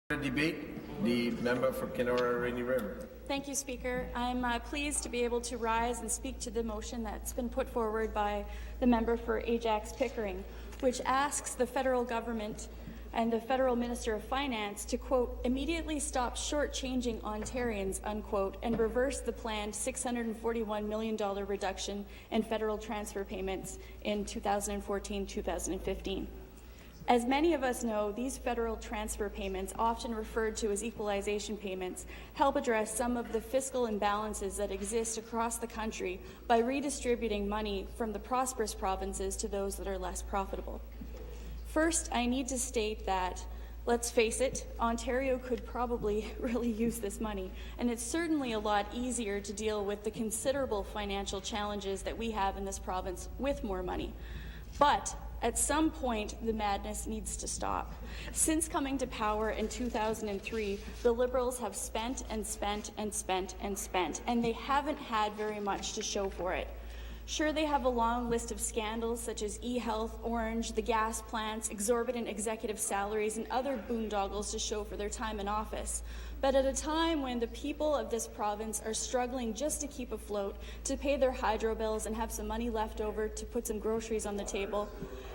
The debate, the member for Kenora-Rainy River. Thank you, Speaker. I'm pleased to be able to rise and speak to the motion that's been put forward by the member for Ajax Pickering, which asks the federal government and the federal Minister of Finance to, quote, immediately stop shortchanging Ontarians, unquote, and reverse the planned $641 million reduction in federal transfer payments in 2014-2015. As many of us know, these federal transfer payments, often referred to as equalization payments, help address some of the fiscal imbalances that exist across the country by redistributing money from the prosperous provinces to those that are less profitable. First, I need to state that, let's face it, Ontario could probably really use this money, and it's certainly a lot easier to deal with the considerable financial challenges that we have in this province with more money. But at some point, the madness needs to stop. Since coming to power in 2003, the Liberals have spent and spent and spent and spent, and they haven't had very much to show for it. Sure, they have a long list of scandals such as e-health, Orange, the gas plants, exorbitant executive salaries, and other boondoggles to show for their time in office. But at a time when the people of this province are struggling just to keep afloat, to pay their hydro bills and have some money left over to put some groceries on the table,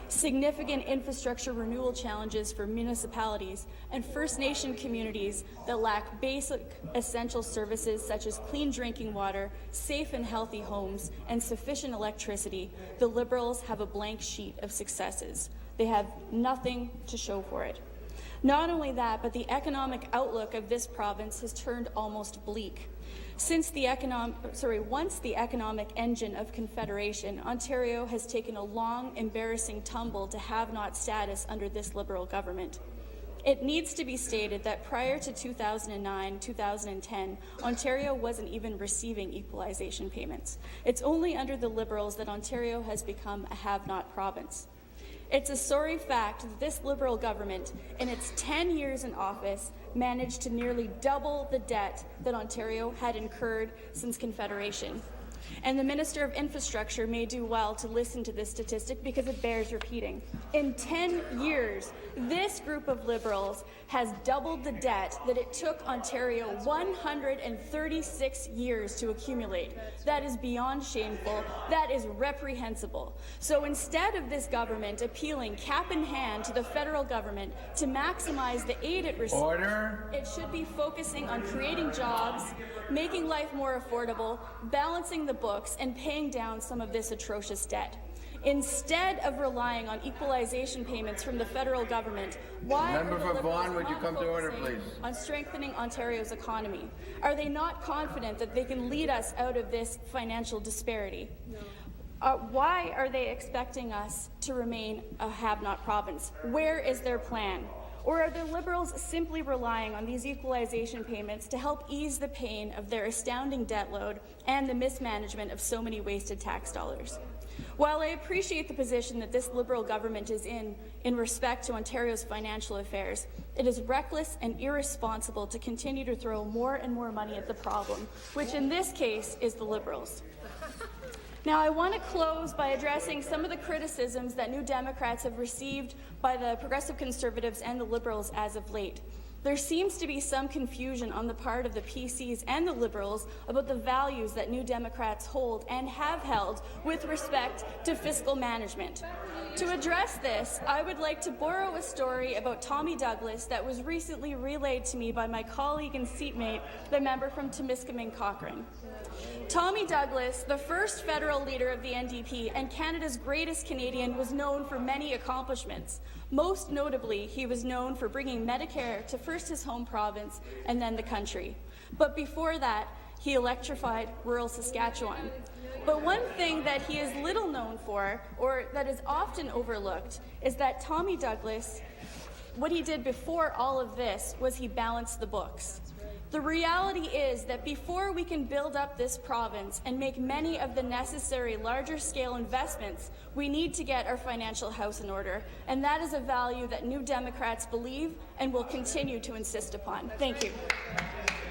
significant infrastructure renewal challenges for municipalities and First Nation communities that lack basic essential services such as clean drinking water, safe and healthy homes, and sufficient electricity, the Liberals have a blank sheet of successes. They have nothing to show for it. Not only that, but the economic outlook of this province has turned almost bleak. Once the economic engine of Confederation, Ontario has taken a long, embarrassing tumble to have-not status under this Liberal government. It needs to be stated that prior to 2009-2010, Ontario wasn't even receiving equalization payments. It's only under the Liberals that Ontario has become a have-not province. It's a sorry fact that this Liberal government, in its 10 years in office, managed to nearly double the debt that Ontario had incurred since Confederation. And the Minister of Infrastructure may do well to listen to this statistic because it bears repeating. In 10 years, this group of Liberals has doubled the debt that it took Ontario 136 years to accumulate. That is beyond shameful. That is reprehensible. So instead of this government appealing cap in hand to the federal government to maximize the aid it receives, it should be focusing on creating jobs, making life more affordable, balancing the books, and paying down some of this atrocious debt. Instead of relying on equalization payments from the federal government, why are the Liberals not focusing on strengthening Ontario's economy? Are they not confident that they can lead us out of this financial disparity? No. Why are they expecting us to remain a have-not province? Where is their plan? Or are the Liberals simply relying on these equalization payments to help ease the pain of their astounding debt load and the mismanagement of so many wasted tax dollars? While I appreciate the position that this Liberal government is in respect to Ontario's financial affairs, it is reckless and irresponsible to continue to throw more and more money at the problem, which in this case is the Liberals. Now, I want to close by addressing some of the criticisms that New Democrats have received by the Progressive Conservatives and the Liberals as of late. There seems to be some confusion on the part of the PCs and the Liberals about the values that New Democrats hold and have held with respect to fiscal management. To address this, I would like to borrow a story about Tommy Douglas that was recently relayed to me by my colleague and seatmate, the member from Timiskaming Cochrane. Tommy Douglas, the first federal leader of the NDP and Canada's greatest Canadian, was known for many accomplishments. Most notably, he was known for bringing Medicare to first his home province and then the country. But before that, he electrified rural Saskatchewan. But one thing that he is little known for, or that is often overlooked, is that Tommy Douglas, what he did before all of this was he balanced the books. The reality is that before we can build up this province and make many of the necessary larger-scale investments, we need to get our financial house in order, and that is a value that New Democrats believe and will continue to insist upon. Thank you.